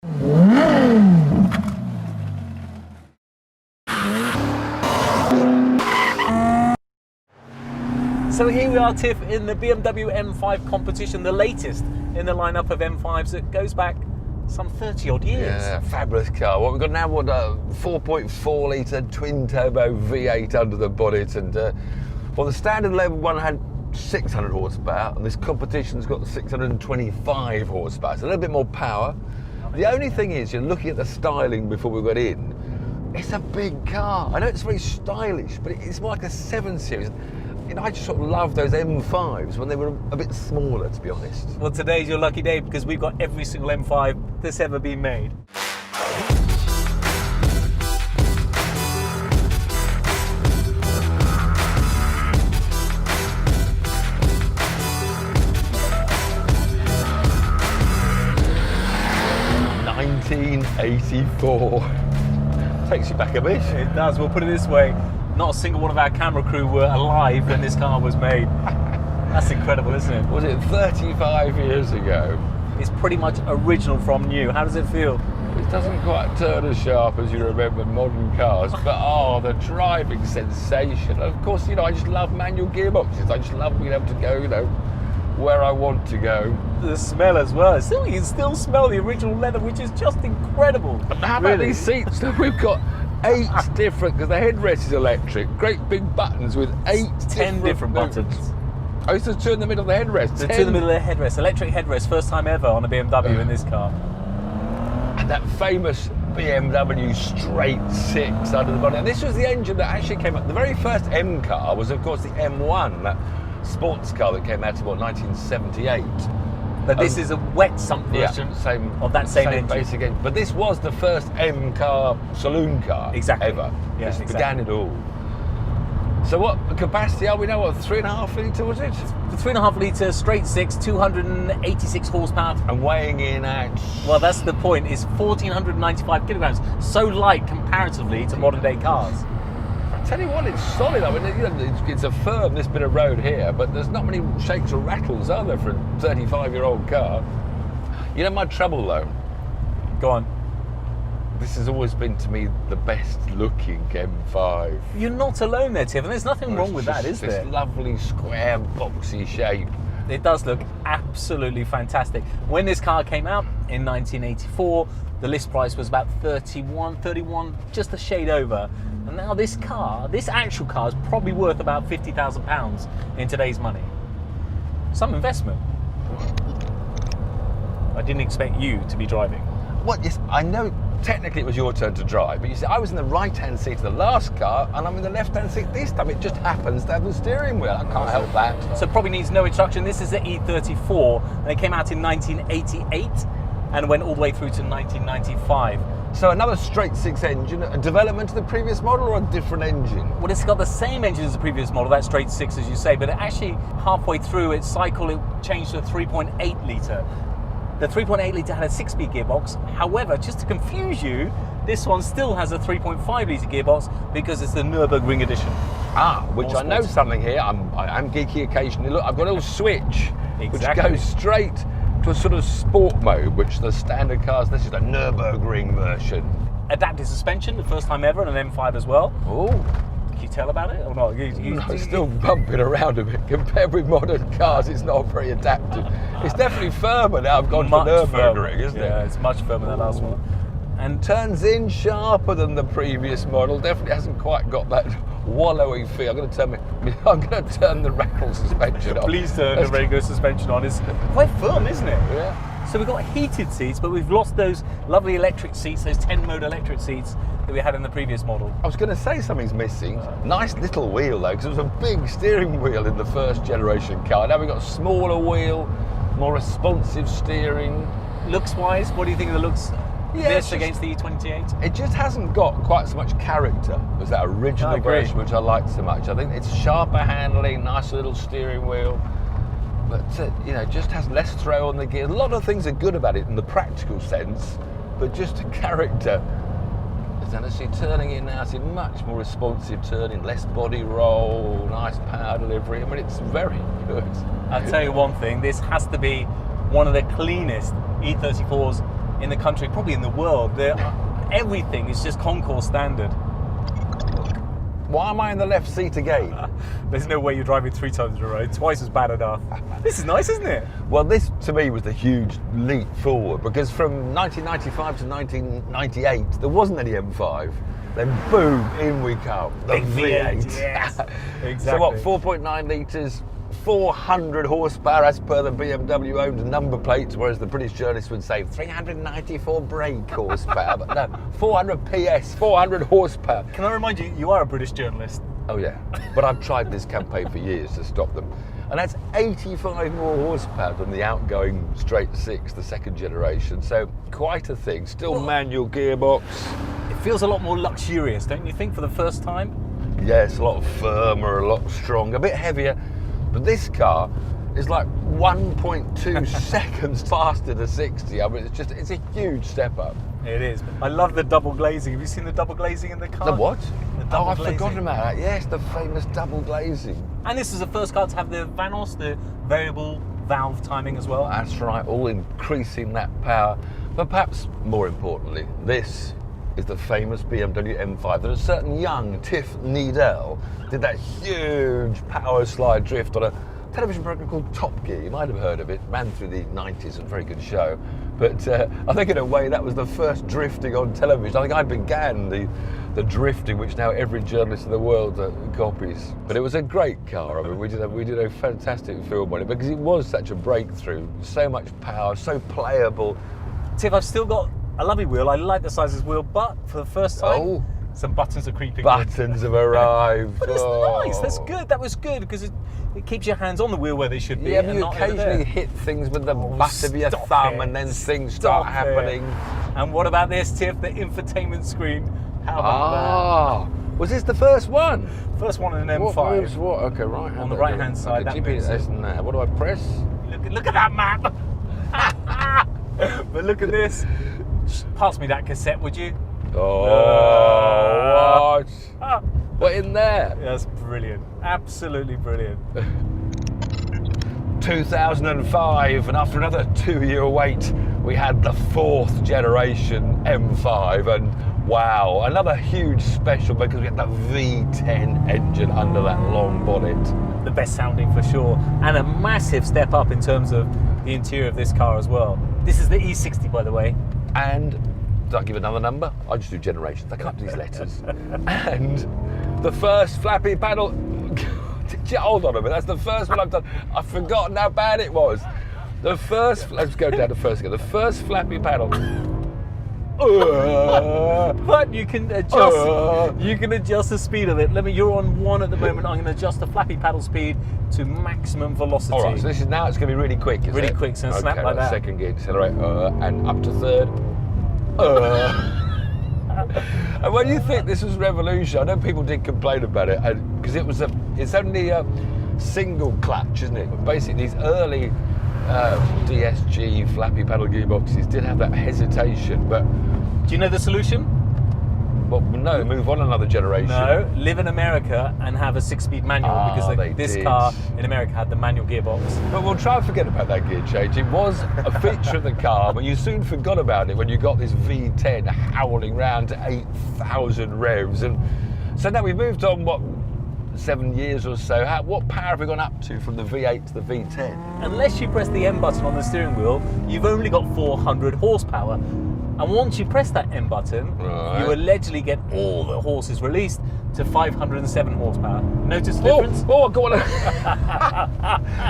So here we are, Tiff, in the BMW M5 competition, the latest in the lineup of M5s that goes back some 30 odd years. Yeah, fabulous car. What we've got now, what a 4.4 litre twin turbo V8 under the bonnet, and well, the standard level one had 600 horsepower, and this competition's got 625 horsepower. It's a little bit more power. The only thing is, you're looking at the styling before we got in. It's a big car. I know it's very stylish, but it's more like a 7 Series. You know, I just sort of love those M5s when they were a bit smaller, to be honest. Well, today's your lucky day because we've got every single M5 that's ever been made. (1984). Takes you back a bit. It does. We'll put it this way. Not a single one of our camera crew were alive when this car was made. That's incredible, isn't it? Was it 35 years ago? It's pretty much original from new. How does it feel? It doesn't quite turn as sharp as you remember modern cars, but oh, the driving sensation. Of course, you know, I just love manual gearboxes. I just love being able to go, you know, where I want to go. The smell as well. Still, you can still smell the original leather, which is just incredible. And how about these seats? We've got 8 different, because the headrest is electric, great big buttons with 10 different buttons. I used to turn in the middle of the headrest. The 2 in the middle of the headrest, electric headrest, first time ever on a BMW in this car. And that famous BMW straight 6 under the bonnet. And this was the engine that actually came up. The very first M car was, of course, the M1, that sports car that came out in, what, 1978. But this is a wet sump version of that same engine. Basic engine. But this was the first M car, saloon car ever. Yeah, this began it all. So what capacity are we now? What, 3.5 litre was it? The 3.5 litre straight 6, 286 horsepower. And weighing in at... Well, that's the point. It's 1,495 kilograms. So light comparatively to modern day cars. I tell you what, it's solid. I mean, you know, it's a firm, this bit of road here, but there's not many shakes or rattles, are there, for a 35-year-old car? You know my trouble, though? Go on. This has always been, to me, the best-looking M5. You're not alone there, Tiff, and there's nothing wrong with that, is there? This lovely, square, boxy shape. It does look absolutely fantastic. When this car came out in 1984, the list price was about 31, just a shade over. And now this car, this actual car, is probably worth about £50,000 in today's money. Some investment. I didn't expect you to be driving. Well, yes, I know technically it was your turn to drive, but you see, I was in the right-hand seat of the last car, and I'm in the left-hand seat this time. It just happens to have the steering wheel. I can't help that. So probably needs no introduction. This is the E34, and it came out in 1988 and went all the way through to 1995. So another straight 6 engine, a development of the previous model or a different engine? Well, it's got the same engine as the previous model, that straight 6 as you say, but it actually halfway through its cycle it changed to a 3.8 litre. The 3.8 litre had a 6-speed gearbox. However, just to confuse you, this one still has a 3.5 litre gearbox because it's the Nürburgring edition. Which I know something here. I'm geeky occasionally. Look, I've got a little switch which goes straight to a sort of sport mode, which the standard cars, this is the Nürburgring version. Adaptive suspension, the first time ever on an M5 as well. Oh. Can you tell about it or not? It's still bumping around a bit. Compared with modern cars, it's not very adaptive. It's definitely firmer now. I've gone to Nürburgring, isn't it? Yeah, it's much firmer than the last one. And turns in sharper than the previous model. Definitely hasn't quite got that wallowy feel. I'm going to turn the rattle suspension on. Please turn the regular suspension on. It's quite firm, isn't it? Yeah. So we've got heated seats, but we've lost those lovely electric seats, those 10-mode electric seats that we had in the previous model. I was going to say something's missing. Nice little wheel though, because it was a big steering wheel in the first generation car. Now we've got a smaller wheel, more responsive steering. Looks-wise, what do you think of the looks? This against the E28? It just hasn't got quite so much character as that original version, which I liked so much. I think it's sharper handling, nice little steering wheel, but you know, just has less throw on the gear. A lot of things are good about it in the practical sense, but just character. And as you're turning in now, it's a much more responsive turning, less body roll, nice power delivery. I mean, it's very good. I'll tell you one thing, this has to be one of the cleanest E34s in the country, probably in the world. Everything is just concourse standard. Why am I in the left seat again? There's no way you're driving 3 times in a row. Twice is bad enough. This is nice, isn't it? Well, this to me was the huge leap forward, because from 1995 to 1998 there wasn't any M5. Then boom, in we come, the Big V8. V8, yes. Exactly. So what, 4.9 litres, 400 horsepower as per the BMW owned number plates, whereas the British journalists would say 394 brake horsepower, but no, 400 PS, 400 horsepower. Can I remind you, you are a British journalist. Oh yeah, but I've tried this campaign for years to stop them. And that's 85 more horsepower than the outgoing straight six, the second generation. So quite a thing, still manual gearbox. It feels a lot more luxurious, don't you think, for the first time? Yes, a lot firmer, a lot stronger, a bit heavier. But this car is like 1.2 seconds faster to 60. I mean, it's a huge step up. It is. I love the double glazing. Have you seen the double glazing in the car? The what? The double I've glazing. forgotten about that. Yes, the famous double glazing. And this is the first car to have the VANOS, the variable valve timing as well. That's right, all increasing that power. But perhaps more importantly, this is the famous BMW M5 that a certain young Tiff Needell did that huge power slide drift on a television program called Top Gear. You might have heard of it. Ran through the 90s, a very good show. But I think in a way that was the first drifting on television. I think I began the drifting, which now every journalist in the world copies. But it was a great car. I mean, we did a fantastic film on it because it was such a breakthrough. So much power, so playable. Tiff, I've still got a lovely wheel. I like the size of this wheel, but for the first time, some buttons are creeping in. Buttons have arrived. But it's nice. That's good. That was good because it keeps your hands on the wheel where they should be. Yeah, and you not over occasionally there. hit things with the butt of your Stop thumb, it. and then things Stop start happening. And what about this, Tiff? The infotainment screen. How about Was this the first one? that? First one in an What M5. moves what? Okay, right. On the right-hand side, that moves GPS and that. What do I press? Look at that map. But look at this. Pass me that cassette, would you? Oh, what? Ah. What in there? That's brilliant. Absolutely brilliant. 2005, and after another 2-year wait, we had the 4th generation M5, and wow, another huge special because we had the V10 engine under that long bonnet. The best sounding for sure, and a massive step up in terms of the interior of this car as well. This is the E60, by the way. And did I give another number? I just do generations. I can't do these letters. And the first flappy paddle. Hold on a minute. That's the first one I've done. I've forgotten how bad it was. The first. Let's go down to first again. The first flappy paddle. But you can adjust. You can adjust the speed of it. You're on 1 at the moment. I'm going to adjust the flappy paddle speed to maximum velocity. All right. So this is now. It's going to be really quick. Is Really it? quick. So Okay, snap like that. Second gear, decelerate, and up to third. And when you think this was revolution, I know people did complain about it because it's only a single clutch, isn't it? But basically, these early DSG flappy paddle gearboxes did have that hesitation, but Do you know the solution? well, no, move on another generation. No, live in America and have a 6-speed manual because they this did. car in America had the manual gearbox. But we'll try and forget about that gear change. It was a feature of the car, but you soon forgot about it when you got this V10 howling round to 8,000 revs. And so now we've moved on, 7 years or so. What power have we gone up to from the V8 to the V10? Unless you press the M button on the steering wheel, you've only got 400 horsepower. And once you press that M button, Right. you allegedly get all the horses released to 507 horsepower. Notice the difference? Go on.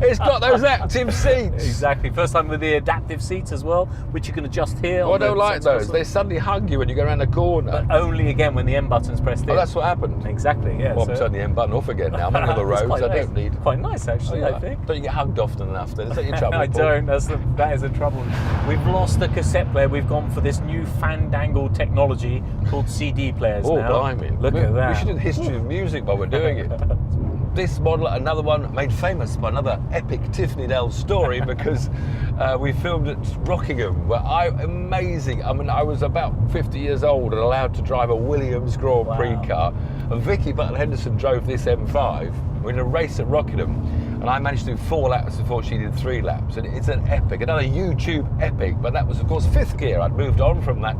It's got those active seats. Exactly. First time with the adaptive seats as well, which you can adjust here. I on the don't like central those. side. They suddenly hug you when you go around the corner. But only again when the M button's pressed in. Oh, that's what happened. Exactly, yeah. Well, I'm turning the M button off again now. I'm on the It's roads. quite I nice. don't need. Quite nice, actually, I think. Don't you get hugged often enough then? Is that your trouble? I Paul? don't. That is the trouble. We've lost the cassette player. We've gone for this new fandangled technology called CD players Oh, now. blimey. Look at that. We should do the history of music while we're doing it. This model, another one made famous by another epic Tiffany Dell story because we filmed at Rockingham. Amazing. I mean, I was about 50 years old and allowed to drive a Williams Grand Prix Wow. car. And Vicky Butler Henderson drove this M5. We're in a race at Rockingham. And I managed to do 4 laps before she did 3 laps. And it's an epic, another YouTube epic. But that was, of course, 5th gear. I'd moved on from that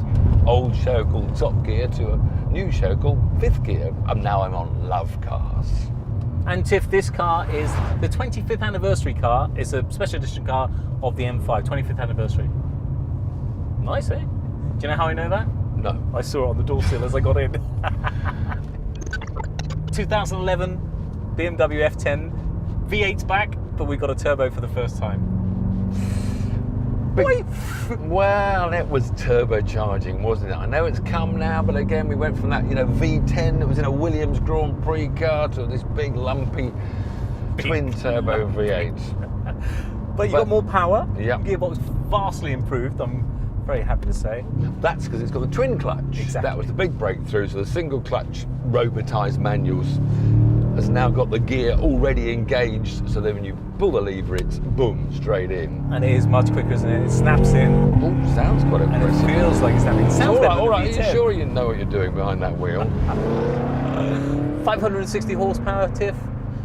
old show called Top Gear to a new show called 5th Gear. And now I'm on Love Cars. And Tiff, this car is the 25th anniversary car. It's a special edition car of the M5, 25th anniversary. Nice, eh? Do you know how I know that? No. I saw it on the door sill as I got in. 2011 BMW F10, V8's back, but we got a turbo for the first time. Well, it was turbocharging, wasn't it? I know it's come now, but again, we went from that, V10 that was in a Williams Grand Prix car to this big, lumpy twin-turbo V8. But you got more power. Yeah. Gearbox vastly improved, I'm very happy to say. That's because it's got the twin clutch. Exactly. That was the big breakthrough. So the single clutch robotised manuals has now got the gear already engaged. So then when you pull the lever, it's boom, straight in. And it is much quicker, isn't it? It snaps in. Oh, sounds quite And impressive. it feels like it's snapping. It sounds all right. Are better you sure you know what you're doing behind that wheel? 560 horsepower, Tiff.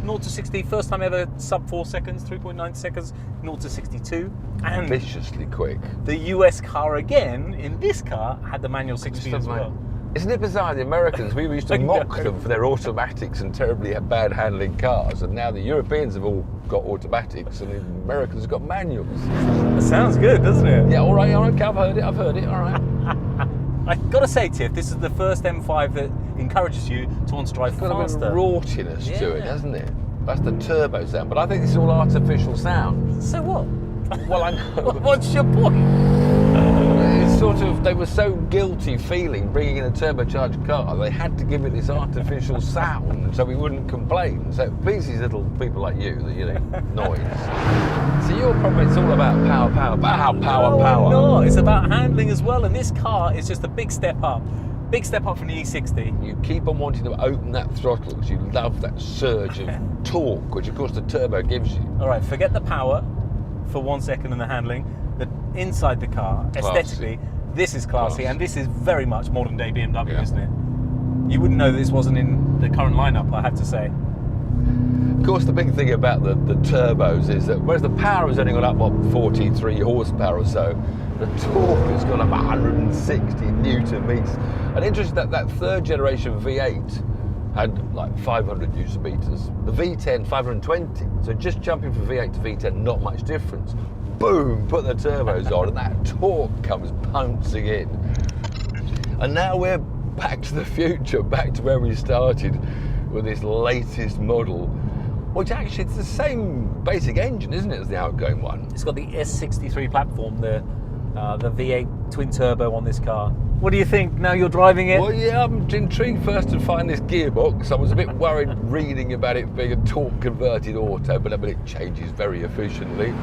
0 to 60, first time ever, sub 4 seconds, 3.9 seconds, 0 to 62. And Viciously quick. the US car again, in this car, had the manual 6-speed as well. Isn't it bizarre? The Americans, we used to mock them for their automatics and terribly bad handling cars, and now the Europeans have all got automatics and the Americans have got manuals. That sounds good, doesn't it? Yeah, all right, okay, I've heard it, all right. I've got to say, Tiff, this is the first M5 that encourages you to want to drive It's got a bit faster. of raughtiness to it, Yeah. hasn't it? That's the turbo sound, but I think this is all artificial sound. So what? Well, I know. What's your point? It's sort of, they were so guilty feeling bringing in a turbocharged car, they had to give it this artificial sound so we wouldn't complain. So it pleases little people like you that, noise. So your problem, it's all about power. No, it's about handling as well, and this car is just a big step up. Big step up from the E60. You keep on wanting to open that throttle because you love that surge of torque, which of course the turbo gives you. All right, forget the power for 1 second and the handling. The inside the car, aesthetically, this is classy, and this is very much modern day BMW, Yeah. isn't it? You wouldn't know that this wasn't in the current lineup, I have to say. Of course, the big thing about the turbos is that whereas the power has only gone up, 43 horsepower or so, the torque has gone up 160 newton meters. And interesting that third generation V8 had like 500 newton meters. The V10, 520. So just jumping from V8 to V10, not much difference. Boom, put the turbos on, and that torque comes pouncing in. And now we're back to the future, back to where we started with this latest model, which actually it's the same basic engine, isn't it, as the outgoing one? It's got the S63 platform, the V8 twin turbo on this car. What do you think now you're driving it? Well, yeah, I'm intrigued first to find this gearbox. I was a bit worried reading about it being a torque converted auto, but it changes very efficiently.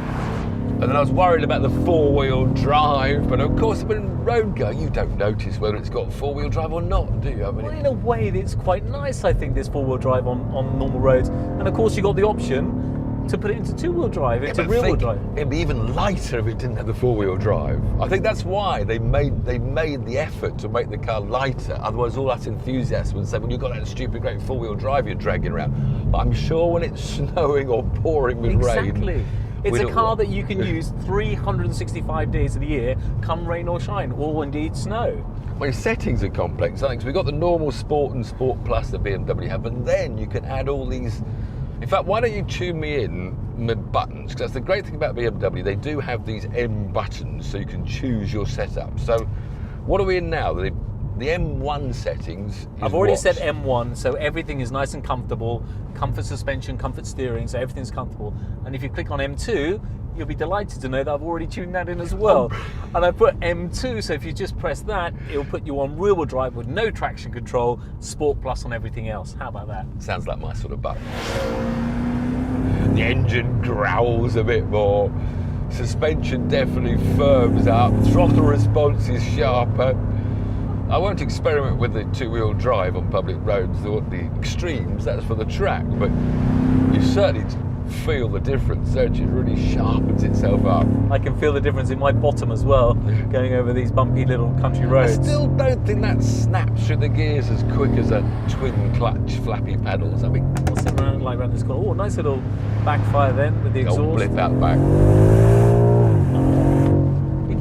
And then I was worried about the 4-wheel drive, but of course when road go, you don't notice whether it's got 4-wheel drive or not, do you? I mean, Well, in a way, it's quite nice, I think, this 4-wheel drive on normal roads. And of course, you got the option to put it into 2-wheel drive, into rear-wheel drive. It'd be even lighter if it didn't have the 4-wheel drive. I think that's why they made the effort to make the car lighter. Otherwise, all us enthusiasts would say, well, you've got that stupid great 4-wheel drive you're dragging around. But I'm sure when it's snowing or pouring with rain... Exactly. It's we a don't car want- that you can use 365 days of the year, come rain or shine, or indeed snow. Well, your settings are complex, I think. So we've got the normal Sport and Sport Plus that BMW have, but then you can add all these... In fact, why don't you tune me in with buttons? Because that's the great thing about BMW. They do have these M buttons, so you can choose your setup. So what are we in now? The M1 settings is I've already what? said M1, so everything is nice and comfortable. Comfort suspension, comfort steering, so everything's comfortable. And if you click on M2, you'll be delighted to know that I've already tuned that in as well. And I put M2, so if you just press that, it'll put you on rear-wheel drive with no traction control, Sport Plus on everything else. How about that? Sounds like my sort of button. The engine growls a bit more. Suspension definitely firms up. Throttle response is sharper. I won't experiment with the 2-wheel drive on public roads, the extremes, that's for the track, but you certainly feel the difference, don't you? It really sharpens itself up. I can feel the difference in my bottom as well, going over these bumpy little country I roads. still don't think that snaps through the gears as quick as a twin clutch flappy pedals. I mean, What's it like around this corner? Oh, nice little backfire then with the old exhaust. blip out back.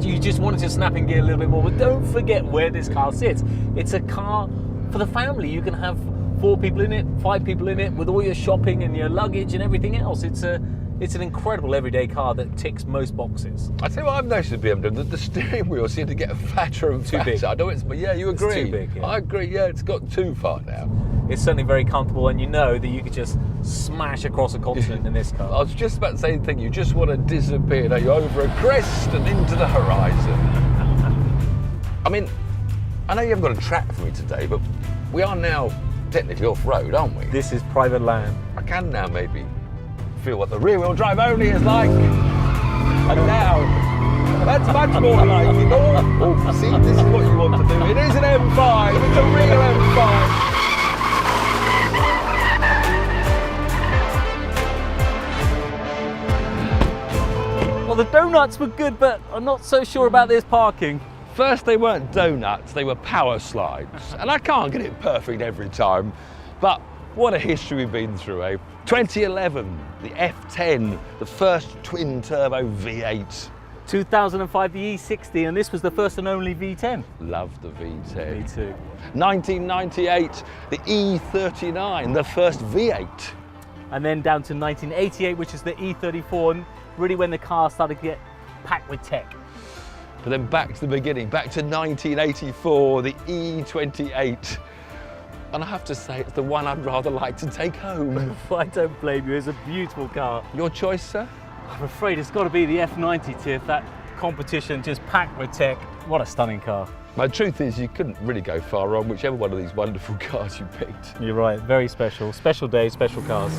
You just wanted to snap in gear a little bit more, but don't forget where this car sits. It's a car for the family. You can have 4 people in it, 5 people in it, with all your shopping and your luggage and everything else. It's an incredible everyday car that ticks most boxes. I tell you what I've noticed with BMW, the steering wheel seems to get fatter and fatter. Too big. I know it's, but yeah, you agree. too big, yeah. I agree, yeah, it's got too far now. It's certainly very comfortable, and you know that you could just smash across a continent in this I car. was just about to say the thing, you just want to disappear, now you're over a crest and into the horizon. I mean, I know you haven't got a track for me today, but we are now technically off-road, aren't we? This is private land. I can now maybe feel what the rear-wheel drive only is like. And now, that's much more like it. Oh, see, this is what you want to do. It is an M5, it's a real M5. Well, the donuts were good, but I'm not so sure about this parking. First, they weren't donuts, they were power slides. And I can't get it perfect every time, but what a history we've been through, eh? 2011, the F10, the first twin-turbo V8. 2005, the E60, and this was the first and only V10. Love the V10. Me too. 1998, the E39, the first V8. And then down to 1988, which is the E34, and really when the car started to get packed with tech. But then back to the beginning, back to 1984, the E28. And I have to say, it's the one I'd rather like to take home. I don't blame you, it's a beautiful car. Your choice, sir? I'm afraid it's got to be the F90, Tiff. That competition just packed with tech. What a stunning car. My truth is, you couldn't really go far wrong, whichever one of these wonderful cars you picked. You're right, very special. Special day, special cars.